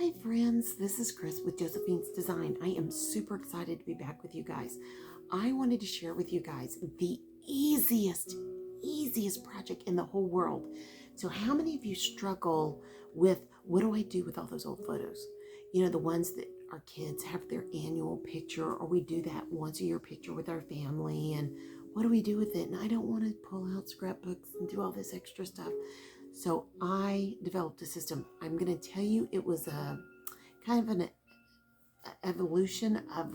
Hi friends, this is Chris with Josephine's Design. I am super excited to be back with you guys. I wanted to share with you guys the easiest project in the whole world. So how many of you struggle with, what do I do with all those old photos? You know, the ones that our kids have their annual picture, or we do that once a year picture with our family, and what do we do with it? And I don't want to pull out scrapbooks and do all this extra stuff. So I developed a system. I'm going to tell you, it was a kind of an evolution of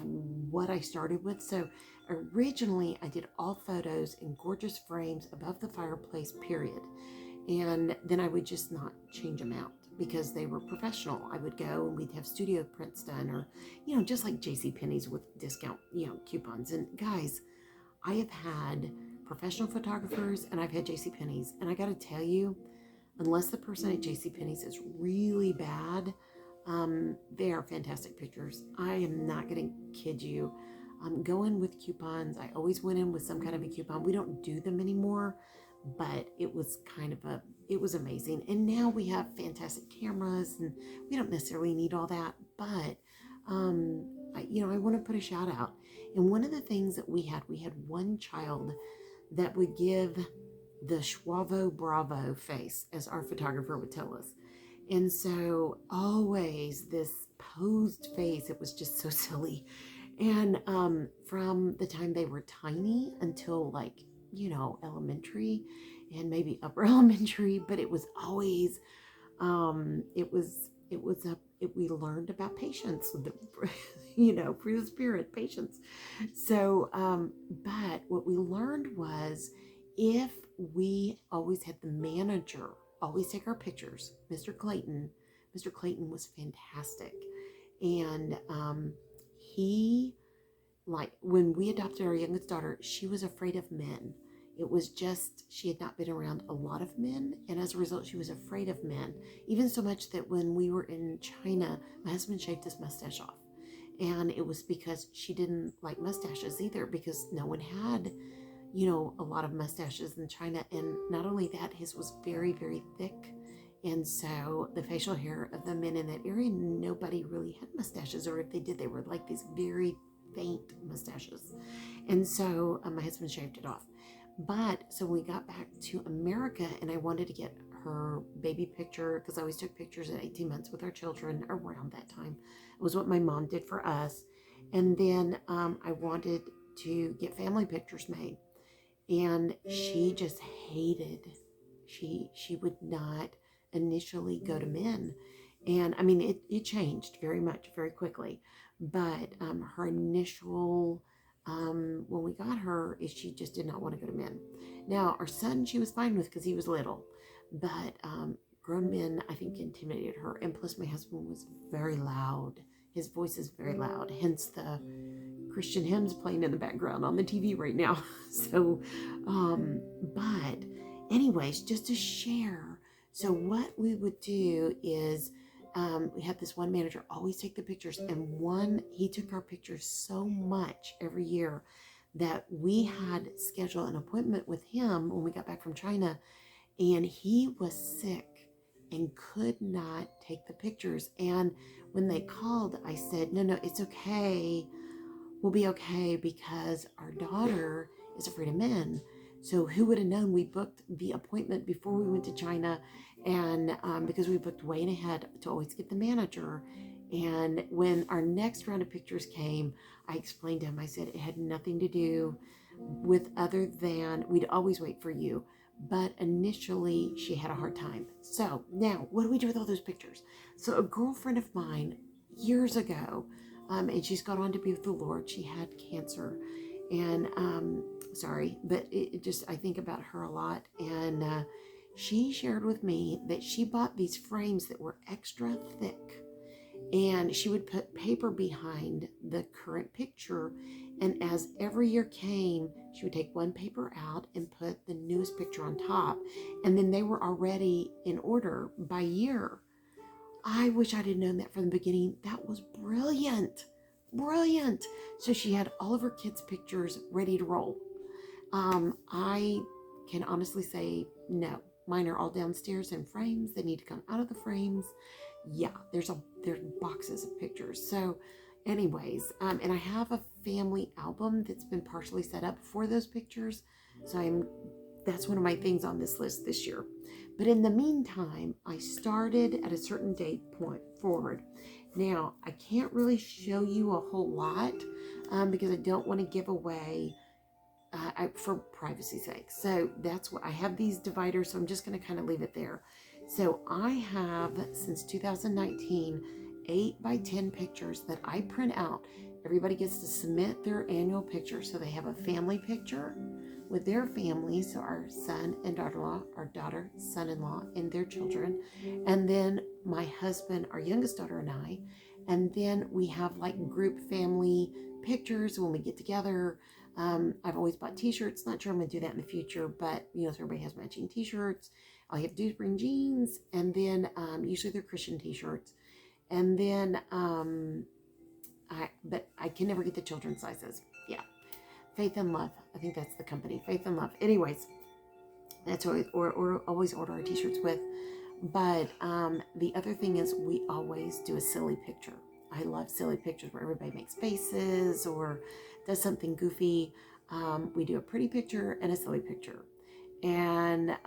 what I started with. So originally I did all photos in gorgeous frames above the fireplace, period. And then I would just not change them out because they were professional. I would go and we'd have studio prints done, or, you know, just like JCPenney's with discount, coupons. And guys, I have had professional photographers and I've had JCPenney's, and I got to tell you, unless the person at JCPenney's is really bad, they are fantastic pictures. I am not going to kid you. Go in with coupons. I always went in with some kind of a coupon. We don't do them anymore, but it was it was amazing. And now we have fantastic cameras, and we don't necessarily need all that, but I want to put a shout out. And one of the things that we had one child that would give the Schwavo Bravo face, as our photographer would tell us. And so always this posed face, it was just so silly. And from the time they were tiny until elementary and maybe upper elementary, but it was always, we learned about patience, fruit of the spirit, patience. So, but what we learned was, if we always had the manager always take our pictures, Mr. Clayton was fantastic. And he, when we adopted our youngest daughter, she was afraid of men. It was just, she had not been around a lot of men, and as a result, she was afraid of men. Even so much that when we were in China, my husband shaved his mustache off. And it was because she didn't like mustaches either, because no one had, a lot of mustaches in China. And not only that, his was very, very thick. And so the facial hair of the men in that area, nobody really had mustaches, or if they did, they were like these very faint mustaches. And so my husband shaved it off. But so we got back to America, and I wanted to get her baby picture, because I always took pictures at 18 months with our children around that time. It was what my mom did for us. And then I wanted to get family pictures made. And she just hated, she would not initially go to men. And I mean, it changed very much, very quickly. But her initial, when we got her, is she just did not want to go to men. Now, our son, she was fine with, because he was little. But grown men, I think, intimidated her. And plus, my husband was very loud. His voice is very loud, hence the Christian hymns playing in the background on the TV right now. So, but anyways, just to share. So what we would do is, we had this one manager always take the pictures, and he took our pictures so much every year that we had scheduled an appointment with him when we got back from China, and he was sick and could not take the pictures. And when they called, I said, no, it's okay. We'll be okay, because our daughter is afraid of men. So who would have known? We booked the appointment before we went to China, and because we booked way ahead to always get the manager. And when our next round of pictures came, I explained to him, I said, it had nothing to do with other than we'd always wait for you. But initially she had a hard time. So now what do we do with all those pictures? So a girlfriend of mine years ago, and she's gone on to be with the Lord. She had cancer, and sorry, but I think about her a lot. And she shared with me that she bought these frames that were extra thick, and she would put paper behind the current picture. And as every year came, she would take one paper out and put the newest picture on top. And then they were already in order by year. I wish I'd have known that from the beginning. That was brilliant. So she had all of her kids' pictures ready to roll. I can honestly say, no, mine are all downstairs in frames. They need to come out of the frames. Yeah, there's there's boxes of pictures. So anyways, and I have a family album that's been partially set up for those pictures. So that's one of my things on this list this year. But in the meantime, I started at a certain date point forward. Now, I can't really show you a whole lot because I don't want to give away for privacy's sake. So that's what I have, these dividers. So I'm just going to kind of leave it there. So I have, since 2019, 8 by 10 pictures that I print out. Everybody gets to submit their annual picture. So they have a family picture with their family. So our son and daughter-in-law, our daughter, son-in-law, and their children. And then my husband, our youngest daughter, and I. And then we have like group family pictures when we get together. I've always bought t-shirts. Not sure I'm going to do that in the future, but so everybody has matching t-shirts. All you have to do is bring jeans, and then usually they're Christian t-shirts. And then but I can never get the children's sizes. Yeah. Faith and Love. I think that's the company. Faith and Love. Anyways, that's what always order our t-shirts with. But the other thing is we always do a silly picture. I love silly pictures where everybody makes faces or does something goofy. We do a pretty picture and a silly picture. And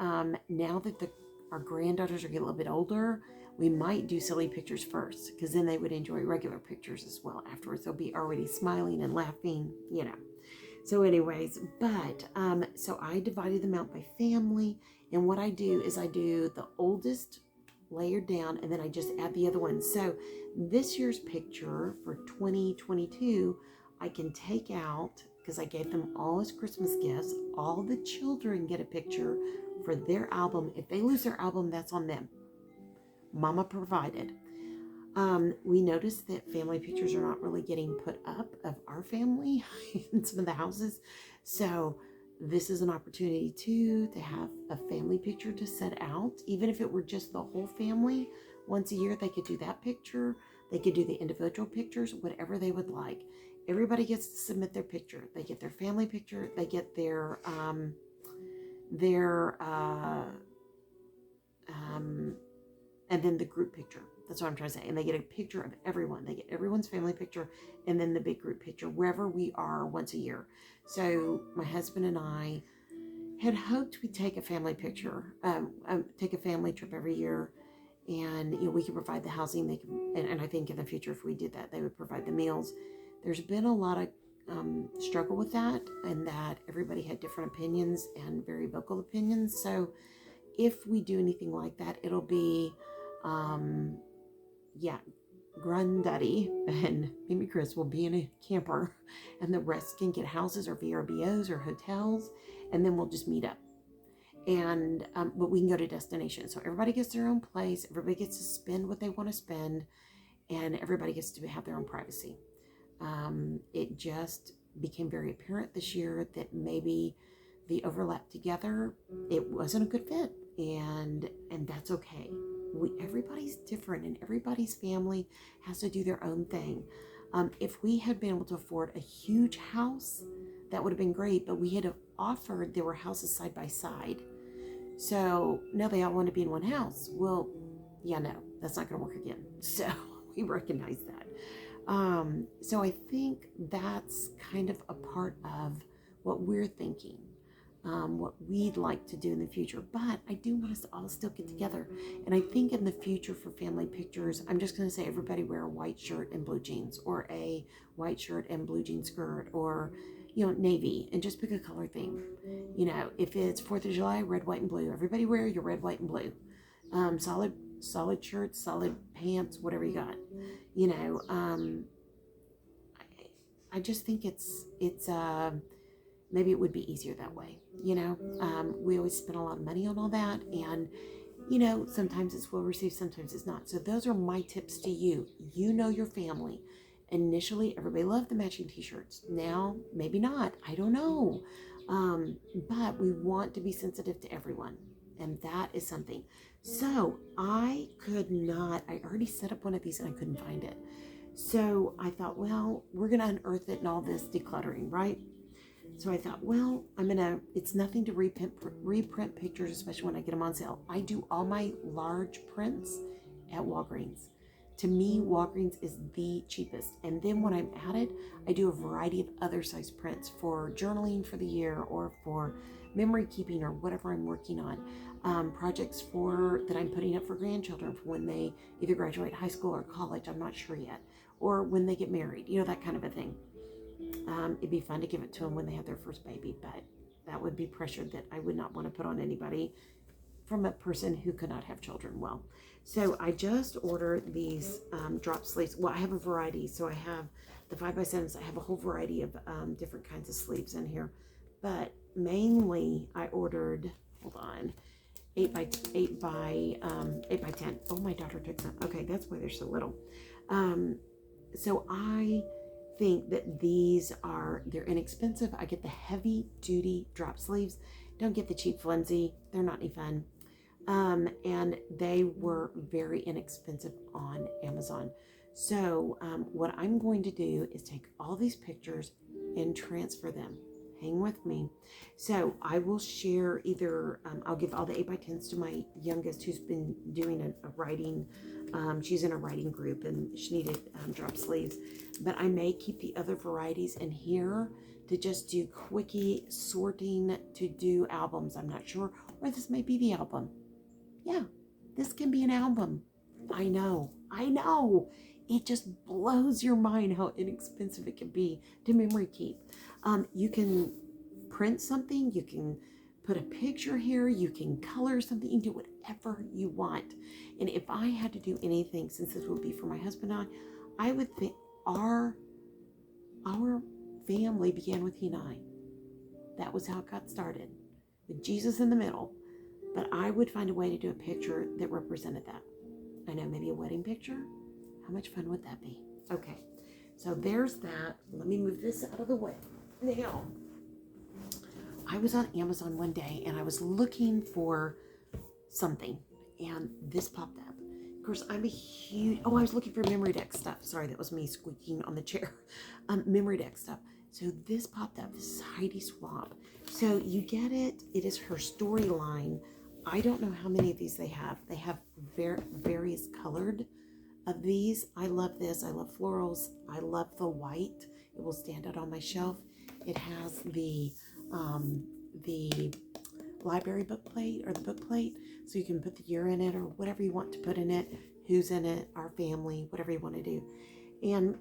now that our granddaughters are getting a little bit older, we might do silly pictures first, because then they would enjoy regular pictures as well afterwards. They'll be already smiling and laughing, So anyways, but so I divided them out by family. And what I do is I do the oldest layered down, and then I just add the other ones. So this year's picture for 2022, I can take out, because I gave them all as Christmas gifts. All the children get a picture for their album. If they lose their album, that's on them. Mama provided. We noticed that family pictures are not really getting put up of our family in some of the houses. So this is an opportunity to have a family picture to set out. Even if it were just the whole family, once a year they could do that picture. They could do the individual pictures, whatever they would like. Everybody gets to submit their picture. They get their family picture. They get their and then the group picture. That's what I'm trying to say. And they get a picture of everyone. They get everyone's family picture and then the big group picture wherever we are once a year. So my husband and I had hoped we'd take a family picture, take a family trip every year. And we could provide the housing. They can, and I think in the future, if we did that, they would provide the meals. There's been a lot of struggle with that, and that everybody had different opinions and very vocal opinions. So if we do anything like that, it'll be Granddaddy and Mimi Chris will be in a camper, and the rest can get houses or VRBOs or hotels, and then we'll just meet up. And but we can go to destinations. So everybody gets their own place. Everybody gets to spend what they want to spend, and everybody gets to have their own privacy. It just became very apparent this year that maybe the overlap together, it wasn't a good fit, and that's okay. Everybody's different, and everybody's family has to do their own thing. If we had been able to afford a huge house, that would have been great, but we had offered, there were houses side by side. So now they all want to be in one house. Well, yeah, no, that's not going to work again. So we recognize that. So I think that's kind of a part of what we're thinking, what we'd like to do in the future. But I do want us to all still get together. And I think in the future for family pictures, I'm just going to say everybody wear a white shirt and blue jeans, or a white shirt and blue jean skirt, or navy, and just pick a color theme. If it's 4th of July, red, white, and blue, everybody wear your red, white, and blue. Solid shirts, solid pants, whatever you got. I just think it's maybe it would be easier that way. We always spend a lot of money on all that, and sometimes it's well received, sometimes it's not. So those are my tips to you. Your family. Initially, everybody loved the matching t-shirts. Now, maybe not. I don't know. But we want to be sensitive to everyone. And that is something. So I already set up one of these and I couldn't find it. So I thought, well, we're going to unearth it and all this decluttering, right? So I thought, well, it's nothing to reprint pictures, especially when I get them on sale. I do all my large prints at Walgreens. To me, Walgreens is the cheapest. And then when I'm at it, I do a variety of other size prints for journaling for the year or for memory keeping or whatever I'm working on. Projects that I'm putting up for grandchildren for when they either graduate high school or college, I'm not sure yet, or when they get married, that kind of a thing. It'd be fun to give it to them when they have their first baby, but that would be pressure that I would not want to put on anybody from a person who could not have children. Well, so I just ordered these drop sleeves. Well, I have a variety. So I have the 5x7s. I have a whole variety of different kinds of sleeves in here. But mainly I ordered, hold on, 8 by 10. Oh, my daughter took some. Okay, that's why they're so little. So I think that they're inexpensive. I get the heavy duty drop sleeves. Don't get the cheap flimsy. They're not any fun. And they were very inexpensive on Amazon. So what I'm going to do is take all these pictures and transfer them. Hang with me. So I will share either, I'll give all the 8x10s to my youngest who's been doing a writing, she's in a writing group and she needed drop sleeves. But I may keep the other varieties in here to just do quickie sorting to do albums. I'm not sure, or this may be the album. Yeah, this can be an album. I know. It just blows your mind how inexpensive it can be to memory keep. You can print something, you can put a picture here, you can color something, you can do whatever you want. And if I had to do anything, since this would be for my husband and I would think our family began with he and I. That was how it got started, with Jesus in the middle. But I would find a way to do a picture that represented that. I know, maybe a wedding picture. How much fun would that be? Okay, so there's that. Let me move this out of the way. Now, I was on Amazon one day and I was looking for something and this popped up. Of course, I was looking for memory deck stuff. Sorry, that was me squeaking on the chair. Memory deck stuff. So this popped up, this is Heidi Swap. So you get it. It is her storyline. I don't know how many of these they have. They have various colored of these. I love this. I love florals. I love the white. It will stand out on my shelf. It has the library book plate or the book plate, so you can put the year in it or whatever you want to put in it, who's in it, our family, whatever you want to do. And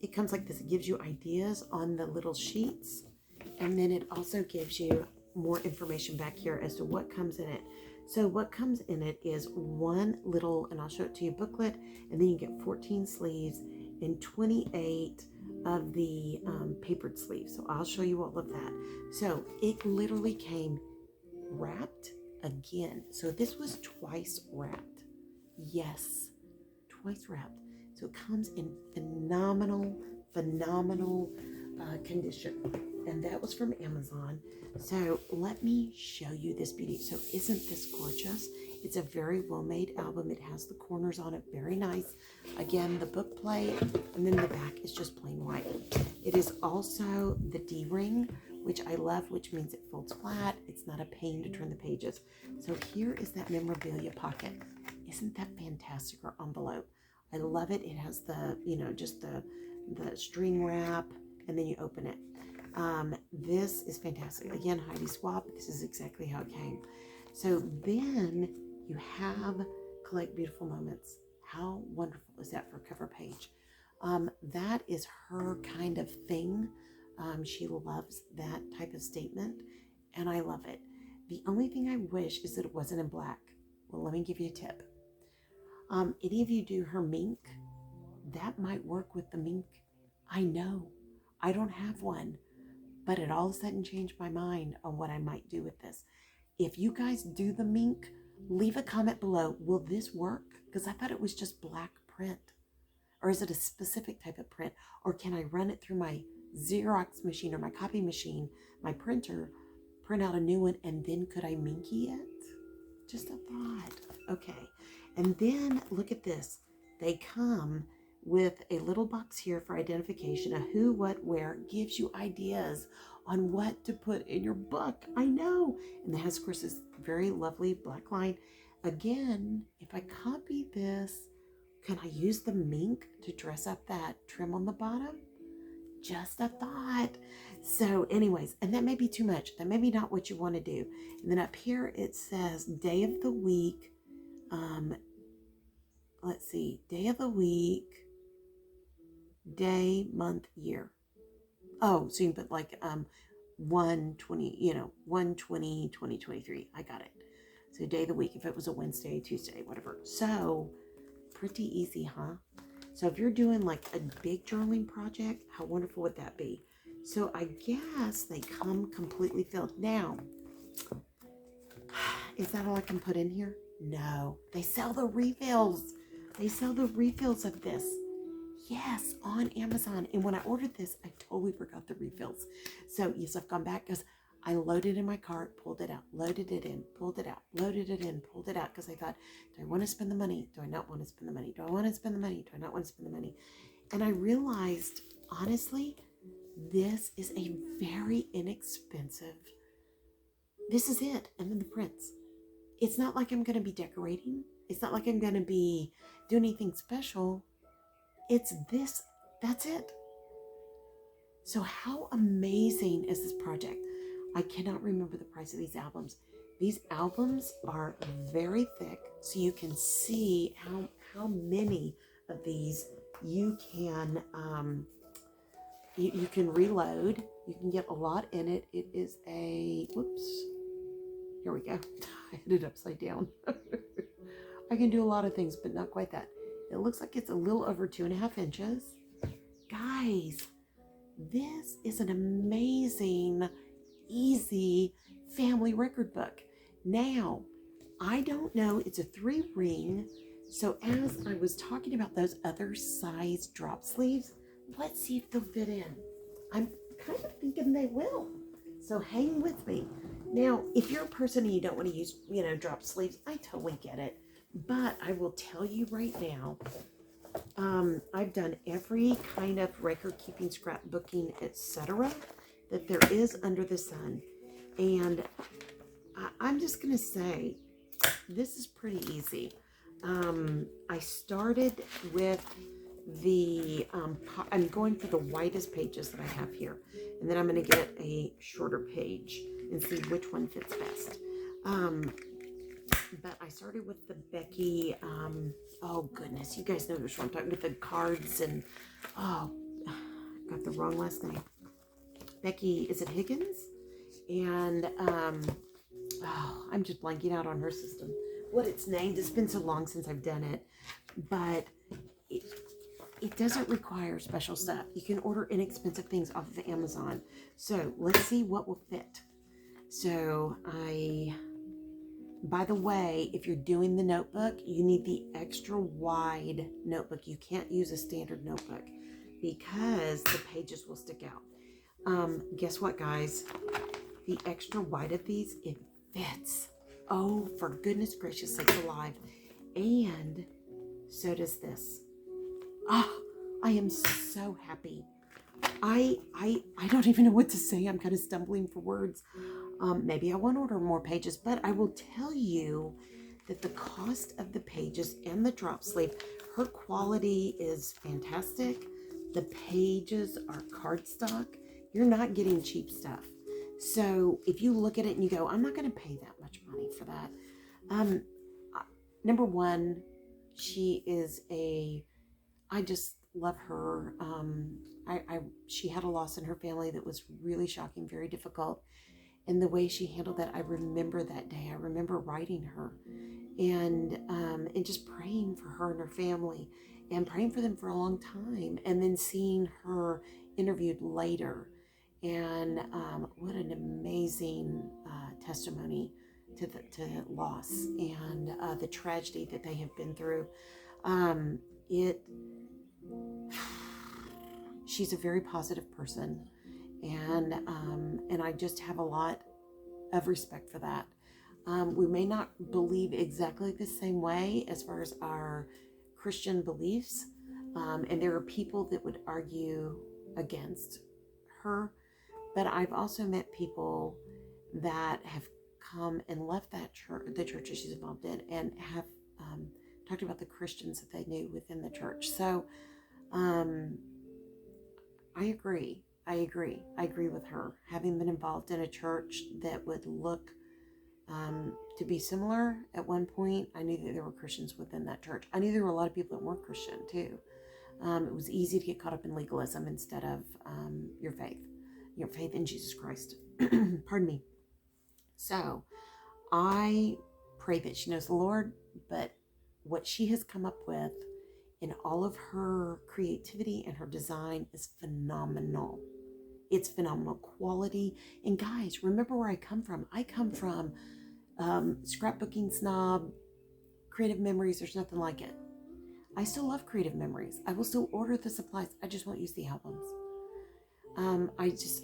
it comes like this. It gives you ideas on the little sheets, and then it also gives you more information back here as to what comes in it. So what comes in it is one little, and I'll show it to you, booklet, and then you get 14 sleeves and 28 of the papered sleeves. So I'll show you all of that. So it literally came wrapped again. So this was twice wrapped. Yes, twice wrapped. So it comes in phenomenal condition. And that was from Amazon. So let me show you this beauty. So isn't this gorgeous? It's a very well-made album. It has the corners on it, very nice. Again, the book plate, and then the back is just plain white. It is also the D-ring, which I love, which means it folds flat. It's not a pain to turn the pages. So here is that memorabilia pocket. Isn't that fantastic? Or envelope. I love it. It has the, just the string wrap, and then you open it. This is fantastic. Again, Heidi Swap. This is exactly how it came. So then you have Collect Beautiful Moments. How wonderful is that for a cover page? That is her kind of thing. She loves that type of statement, and I love it. The only thing I wish is that it wasn't in black. Well, let me give you a tip. Any of you do her mink? That might work with the mink. I know. I don't have one, but it all of a sudden changed my mind on what I might do with this. If you guys do the mink, leave a comment below. Will this work? Because I thought it was just black print. Or is it a specific type of print? Or can I run it through my Xerox machine or my copy machine, my printer, print out a new one, and then could I minky it? Just a thought. Okay. And then look at this. They come with a little box here for identification, a who, what, where, gives you ideas on what to put in your book. I know. And it has, of course, this very lovely black line. Again, if I copy this Can I use the mink to dress up that trim on the bottom? Just a thought. So anyways, and that may be too much. That may be not what you want to do. And then up here it says day of the week. Let's see, day of the week, day, month, year. Oh, so you can put like 120, 120, 2023. I got it. So day of the week, if it was a Wednesday, Tuesday, whatever. So pretty easy, huh? So if you're doing like a big journaling project, how wonderful would that be? So I guess they come completely filled. Now, is that all I can put in here? No, they sell the refills. They sell the refills of this. Yes, on Amazon. And when I ordered this, I totally forgot the refills. So yes, I've gone back because I loaded in my cart, pulled it out, loaded it in, pulled it out, loaded it in, pulled it out because I thought, do I want to spend the money? Do I not want to spend the money? Do I want to spend the money? Do I not want to spend the money? And I realized, honestly, this is a very inexpensive. This is it. And then the prints. It's not like I'm going to be decorating. It's not like I'm going to be doing anything special. It's this. That's it. So how amazing is this project? I cannot remember the price of these albums. These albums are very thick, so you can see how many of these you can you can reload. You can get a lot in it. It is a whoops. Here we go. I had it upside down. I can do a lot of things, but not quite that. It looks like it's a little over 2.5 inches. Guys, this is an amazing, easy family record book. Now, I don't know, it's a 3-ring. So as I was talking about those other size drop sleeves, let's see if they'll fit in. I'm kind of thinking they will. So hang with me. Now, if you're a person and you don't want to use, drop sleeves, I totally get it. But I will tell you right now, I've done every kind of record keeping, scrapbooking, etc. that there is under the sun. And I'm just going to say, this is pretty easy. I started with the, I'm going for the widest pages that I have here. And then I'm going to get a shorter page and see which one fits best. But I started with the Becky, oh goodness, you guys know which one I'm talking about, with the cards and, got the wrong last name. Becky, is it Higgins? And, I'm just blanking out on her system. What it's named, it's been so long since I've done it, but it doesn't require special stuff. You can order inexpensive things off of Amazon. So let's see what will fit. So by the way, if you're doing the notebook, you need the extra wide notebook. You can't use a standard notebook because the pages will stick out. Guess what, guys? The extra wide of these, it fits. Oh, for goodness gracious sakes alive. And so does this. I am so happy. I don't even know what to say. I'm kind of stumbling for words. Maybe I won't order more pages, but I will tell you that the cost of the pages and the drop sleeve, her quality is fantastic. The pages are cardstock. You're not getting cheap stuff. So if you look at it and you go, I'm not going to pay that much money for that. Number one, she is I just love her. She had a loss in her family that was really shocking, very difficult. And the way she handled that, I remember that day. I remember writing her and just praying for her and her family and praying for them for a long time. And then seeing her interviewed later. And what an amazing testimony to the loss and the tragedy that they have been through. She's a very positive person. And I just have a lot of respect for that. We may not believe exactly the same way as far as our Christian beliefs. And there are people that would argue against her. But I've also met people that have come and left that church, the church that she's involved in, and have talked about the Christians that they knew within the church. So um, I agree. I agree with her. Having been involved in a church that would look to be similar at one point, I knew that there were Christians within that church. I knew there were a lot of people that weren't Christian too. It was easy to get caught up in legalism instead of your faith in Jesus Christ. Pardon me. So I pray that she knows the Lord, but what she has come up with in all of her creativity and her design is phenomenal. It's phenomenal quality. And guys, remember where I come from. I come from scrapbooking snob, creative memories. There's nothing like it. I still love creative memories. I will still order the supplies. I just won't use the albums.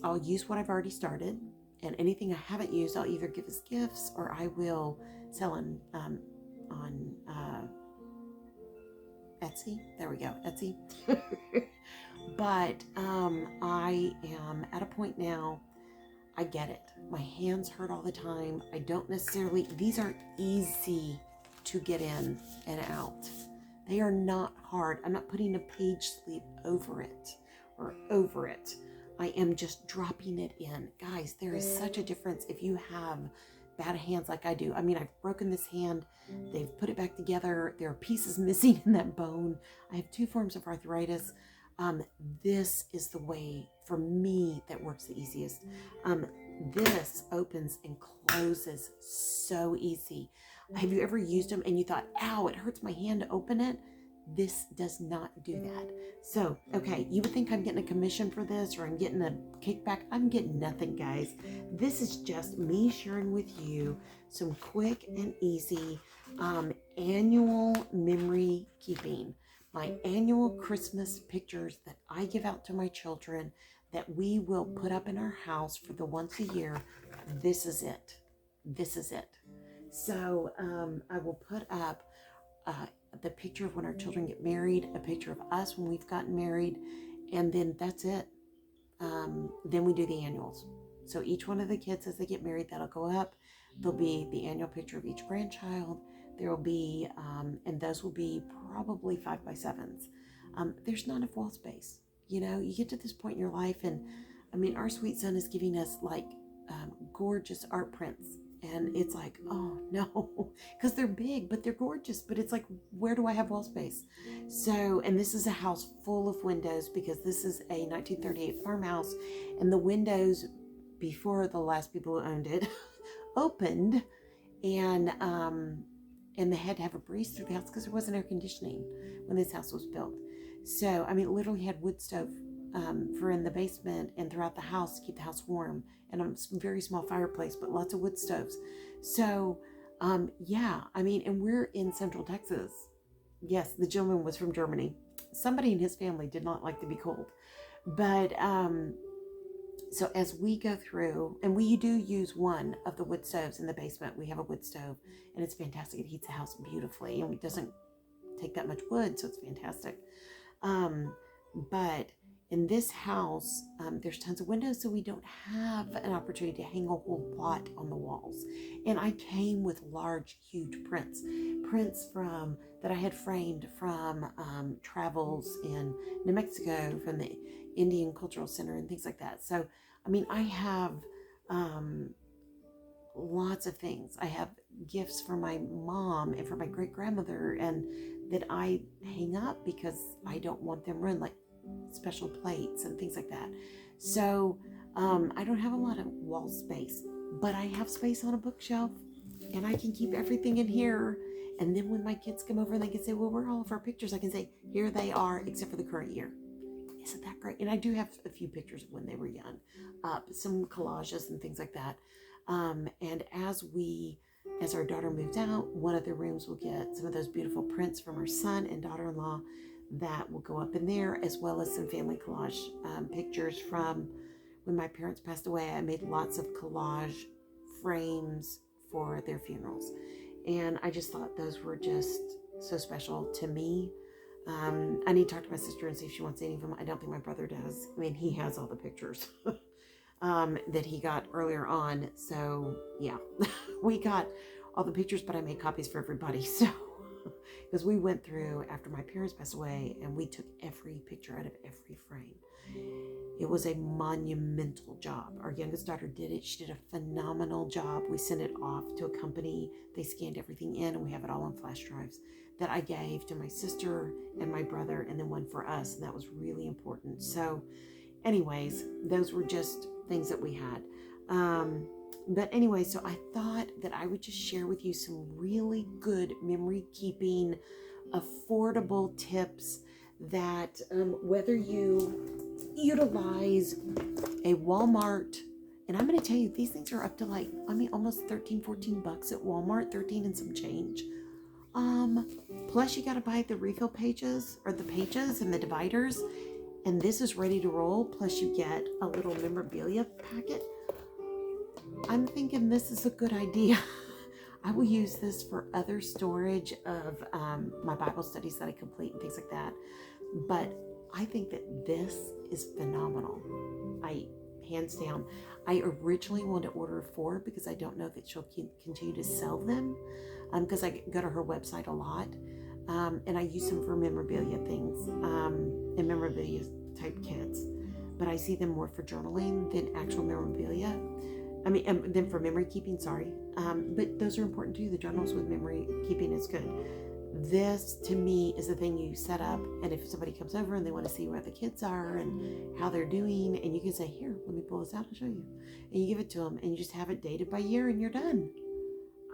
I'll use what I've already started, and anything I haven't used, I'll either give as gifts or I will sell on Etsy. There we go, Etsy. But I am at a point now. I get it. My hands hurt all the time. I don't necessarily. These are easy to get in and out. They are not hard. I'm not putting a page sleeve over it or over it. I am just dropping it in. Guys, there is such a difference if you have bad hands like I do. I mean, I've broken this hand. They've put it back together. There are pieces missing in that bone. I have 2 forms of arthritis. This is the way for me that works the easiest. This opens and closes so easy. Have you ever used them and you thought, ow, it hurts my hand to open it? This does not do that. So, okay, you would think I'm getting a commission for this or I'm getting a kickback. I'm getting nothing, guys. This is just me sharing with you some quick and easy annual memory keeping. My annual Christmas pictures that I give out to my children that we will put up in our house for the once a year. This is it. This is it. So I will put up the picture of when our children get married, a picture of us when we've gotten married, and then that's it. Then we do the annuals. So each one of the kids, as they get married, that'll go up. There'll be the annual picture of each grandchild. There will be, and those will be probably 5x7s. There's not enough wall space. You know, you get to this point in your life, and I mean, our sweet son is giving us like gorgeous art prints. And it's like, oh no, because they're big, but they're gorgeous. But it's like, where do I have wall space? So, and this is a house full of windows because this is a 1938 farmhouse. And the windows, before the last people who owned it, opened. And they had to have a breeze through the house because there wasn't air conditioning when this house was built. So, I mean, it literally had wood stove for in the basement and throughout the house to keep the house warm. And a very small fireplace, but lots of wood stoves. So, yeah, I mean, and we're in Central Texas. Yes, the gentleman was from Germany. Somebody in his family did not like to be cold. But, so as we go through, and we do use one of the wood stoves in the basement. We have a wood stove, and it's fantastic. It heats the house beautifully, and it doesn't take that much wood, so it's fantastic. But in this house, there's tons of windows, so we don't have an opportunity to hang a whole lot on the walls. And I came with large, huge prints from that I had framed from travels in New Mexico, from the Indian Cultural Center and things like that. So, I mean, I have lots of things. I have gifts for my mom and for my great grandmother, and that I hang up because I don't want them ruined, like special plates and things like that. So I don't have a lot of wall space, but I have space on a bookshelf, and I can keep everything in here. And then when my kids come over and they can say, well, where are all of our pictures? I can say, here they are, except for the current year. Isn't that great? And I do have a few pictures of when they were young, some collages and things like that. And as our daughter moves out, one of the rooms will get some of those beautiful prints from our son and daughter-in-law that will go up in there, as well as some family collage pictures from when my parents passed away. I made lots of collage frames for their funerals. And I just thought those were just so special to me. I need to talk to my sister and see if she wants any of them. I don't think my brother does. I mean, he has all the pictures that he got earlier on. So yeah, we got all the pictures, but I made copies for everybody. So because we went through after my parents passed away and we took every picture out of every frame. It was a monumental job. Our youngest daughter did it. She did a phenomenal job. We sent it off to a company. They scanned everything in, and we have it all on flash drives that I gave to my sister and my brother, and then one for us. And that was really important. So anyways, those were just things that we had. But anyway, so I thought that I would just share with you some really good memory keeping, affordable tips that whether you utilize a Walmart, and I'm going to tell you, these things are up to like, almost 13, 14 bucks at Walmart, 13 and some change. Plus you got to buy the refill pages or the pages and the dividers. And this is ready to roll. Plus you get a little memorabilia packet. I'm thinking this is a good idea. I will use this for other storage of my Bible studies that I complete and things like that. But I think that this is phenomenal. Hands down. I originally wanted to order 4 because I don't know that she'll continue to sell them. Because I go to her website a lot. And I use them for memorabilia things and memorabilia type kits. But I see them more for journaling than actual memorabilia. Than for memory keeping, sorry. But those are important too. The journals with memory keeping is good. This, to me, is the thing you set up, and if somebody comes over and they want to see where the kids are and how they're doing, and you can say, here, let me pull this out and show you. And you give it to them, and you just have it dated by year, and you're done.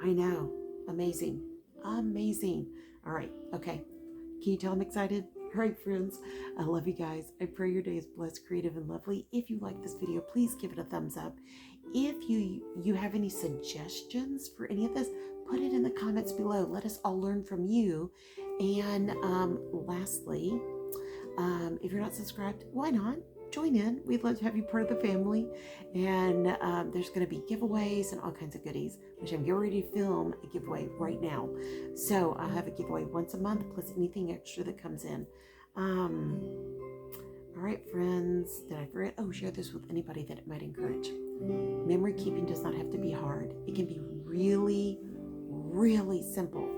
I know. Amazing. Amazing. All right. Okay. Can you tell I'm excited? All right, friends. I love you guys. I pray your day is blessed, creative, and lovely. If you like this video, please give it a thumbs up. If you have any suggestions for any of this, put it in the comments below. Let us all learn from you. And lastly, if you're not subscribed, why not? Join in. We'd love to have you part of the family. And there's going to be giveaways and all kinds of goodies, which I'm getting ready to film a giveaway right now. So I'll have a giveaway once a month, plus anything extra that comes in. All right, friends. Did I forget? Oh, share this with anybody that it might encourage. Memory keeping does not have to be hard. It can be really, really simple.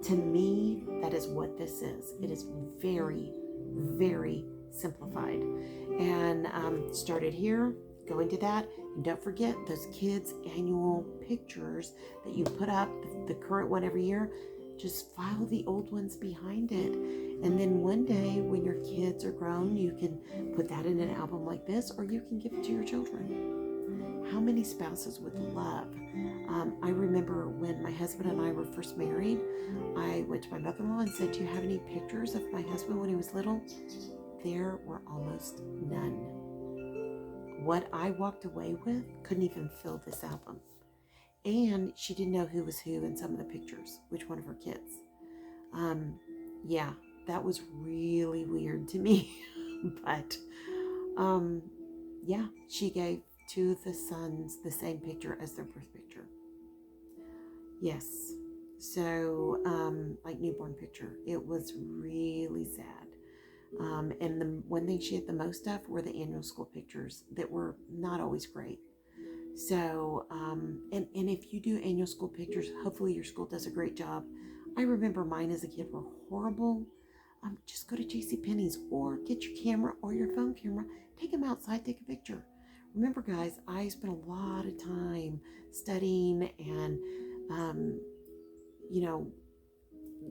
To me, that is what this is. It is very, very simplified. And started here, go into that. And don't forget those kids' annual pictures that you put up, the current one every year. Just file the old ones behind it. And then one day when your kids are grown, you can put that in an album like this, or you can give it to your children. How many spouses would love? I remember when my husband and I were first married, I went to my mother-in-law and said, do you have any pictures of my husband when he was little? There were almost none. What I walked away with couldn't even fill this album. And she didn't know who was who in some of the pictures, which one of her kids. Yeah, that was really weird to me. But yeah, she gave 2 of the sons the same picture as their birth picture. Yes. So, like newborn picture. It was really sad. And the one thing she had the most of were the annual school pictures that were not always great. So, and if you do annual school pictures, hopefully your school does a great job. I remember mine as a kid were horrible. Just go to JCPenney's or get your camera or your phone camera. Take them outside, take a picture. Remember, guys, I spent a lot of time studying and,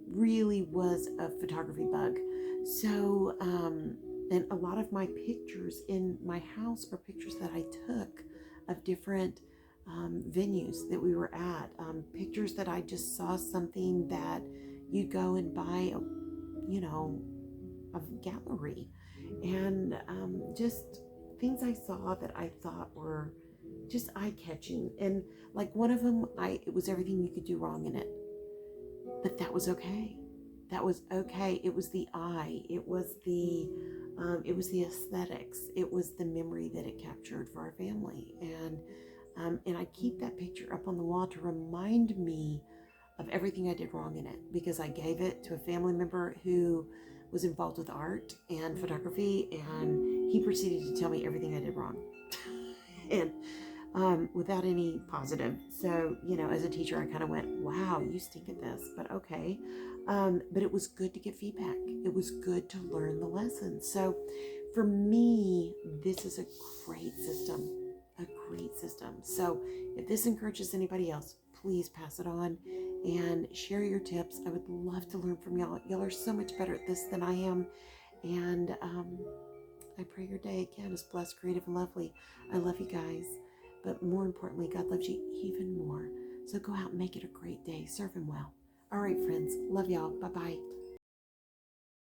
really was a photography bug. So, and a lot of my pictures in my house are pictures that I took of different venues that we were at. Pictures that I just saw something that you go and buy, a gallery. And just things I saw that I thought were just eye-catching. And like one of them, it was everything you could do wrong in it. But that was okay. That was okay. It was the eye. It was the aesthetics. It was the memory that it captured for our family. And I keep that picture up on the wall to remind me of everything I did wrong in it, because I gave it to a family member who was involved with art and photography, and he proceeded to tell me everything I did wrong. And without any positive. So, as a teacher, I kind of went, wow, you stink at this, but okay. But it was good to get feedback. It was good to learn the lesson. So for me, this is a great system, a great system. So if this encourages anybody else, please pass it on and share your tips. I would love to learn from y'all. Y'all are so much better at this than I am. And I pray your day again is blessed, creative, and lovely. I love you guys. But more importantly, God loves you even more. So go out and make it a great day. Serve Him well. All right, friends. Love y'all. Bye-bye.